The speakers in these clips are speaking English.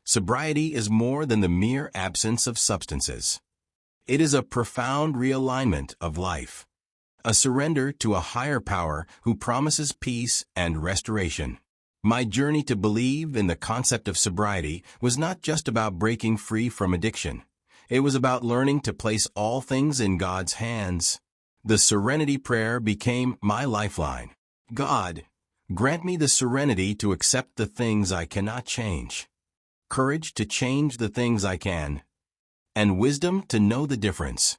Sobriety is more than the mere absence of substances. It is a profound realignment of life, a surrender to a higher power who promises peace and restoration. My journey to believe in the concept of sobriety was not just about breaking free from addiction. It was about learning to place all things in God's hands. The Serenity Prayer became my lifeline. God, grant me the serenity to accept the things I cannot change, courage to change the things I can, and wisdom to know the difference.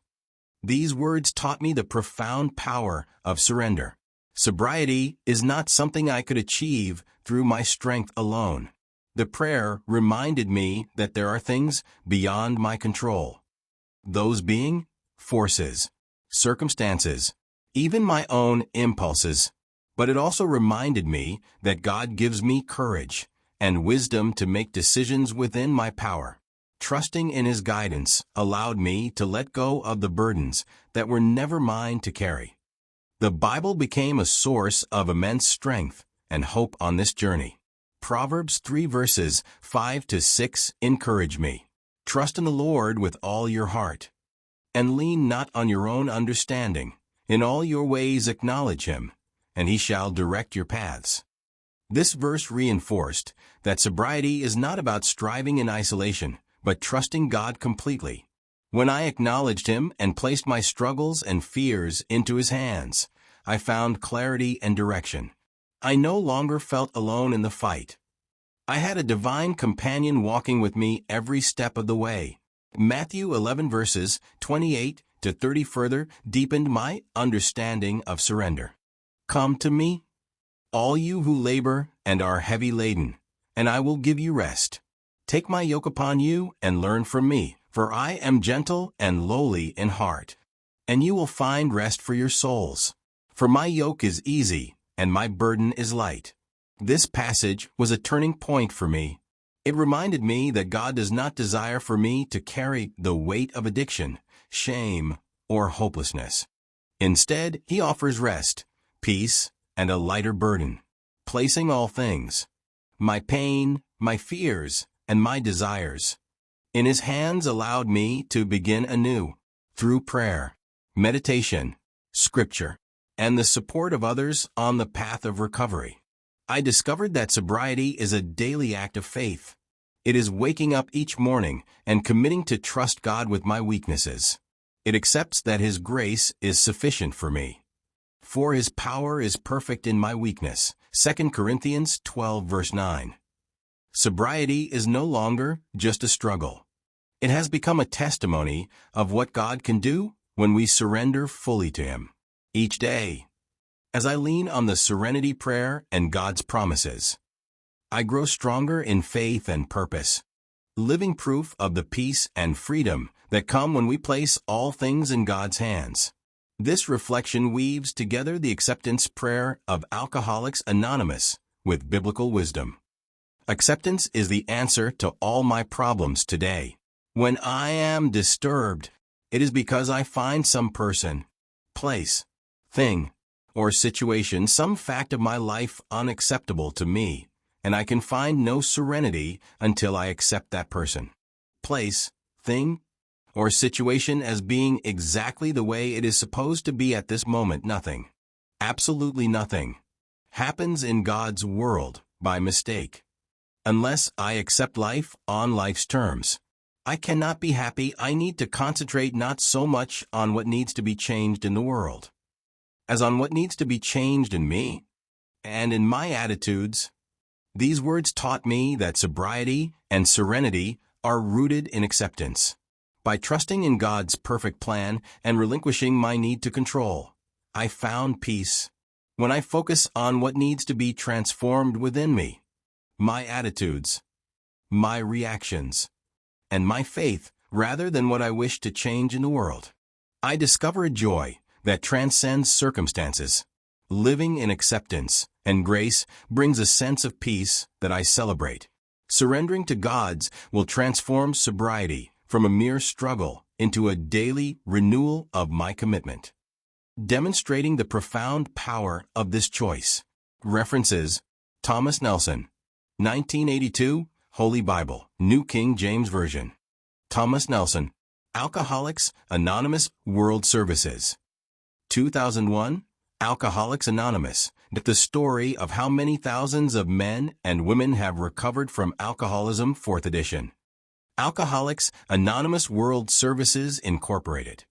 These words taught me the profound power of surrender. Sobriety is not something I could achieve through my strength alone. The prayer reminded me that there are things beyond my control. Those being forces, circumstances, even my own impulses. But it also reminded me that God gives me courage and wisdom to make decisions within my power. Trusting in His guidance allowed me to let go of the burdens that were never mine to carry. The Bible became a source of immense strength and hope on this journey. Proverbs 3 verses 5 to 6 encourage me. Trust in the Lord with all your heart, and lean not on your own understanding. In all your ways acknowledge Him, and He shall direct your paths. This verse reinforced that sobriety is not about striving in isolation, but trusting God completely. When I acknowledged Him and placed my struggles and fears into His hands, I found clarity and direction. I no longer felt alone in the fight. I had a divine companion walking with me every step of the way. Matthew 11 verses 28 to 30 further deepened my understanding of surrender. Come to me, all you who labor and are heavy laden, and I will give you rest. Take my yoke upon you and learn from me, for I am gentle and lowly in heart, and you will find rest for your souls. For my yoke is easy and my burden is light. This passage was a turning point for me. It reminded me that God does not desire for me to carry the weight of addiction, shame, or hopelessness. Instead, He offers rest, peace, and a lighter burden, placing all things, my pain, my fears, and my desires, in His hands allowed me to begin anew, through prayer, meditation, scripture, and the support of others on the path of recovery. I discovered that sobriety is a daily act of faith. It is waking up each morning and committing to trust God with my weaknesses. It accepts that His grace is sufficient for me. For His power is perfect in my weakness. 2 Corinthians 12 verse 9. Sobriety is no longer just a struggle. It has become a testimony of what God can do when we surrender fully to Him. Each day, as I lean on the Serenity Prayer and God's promises, I grow stronger in faith and purpose, living proof of the peace and freedom that come when we place all things in God's hands. This reflection weaves together the acceptance prayer of Alcoholics Anonymous with biblical wisdom. Acceptance is the answer to all my problems today. When I am disturbed, it is because I find some person, place, thing, or situation, some fact of my life unacceptable to me, and I can find no serenity until I accept that person, place, thing, or situation as being exactly the way it is supposed to be at this moment. Nothing, absolutely nothing, happens in God's world by mistake. Unless I accept life on life's terms, I cannot be happy. I need to concentrate not so much on what needs to be changed in the world, as on what needs to be changed in me and in my attitudes. These words taught me that sobriety and serenity are rooted in acceptance. By trusting in God's perfect plan and relinquishing my need to control, I found peace. When I focus on what needs to be transformed within me, my attitudes, my reactions, and my faith, rather than what I wish to change in the world, I discover a joy that transcends circumstances. Living in acceptance and grace brings a sense of peace that I celebrate. Surrendering to God's will transform sobriety from a mere struggle into a daily renewal of my commitment, demonstrating the profound power of this choice. References: Thomas Nelson, 1982, Holy Bible, New King James Version. Thomas Nelson, Alcoholics Anonymous World Services. 2001, Alcoholics Anonymous, the story of how many thousands of men and women have recovered from alcoholism, 4th edition. Alcoholics Anonymous World Services, Incorporated.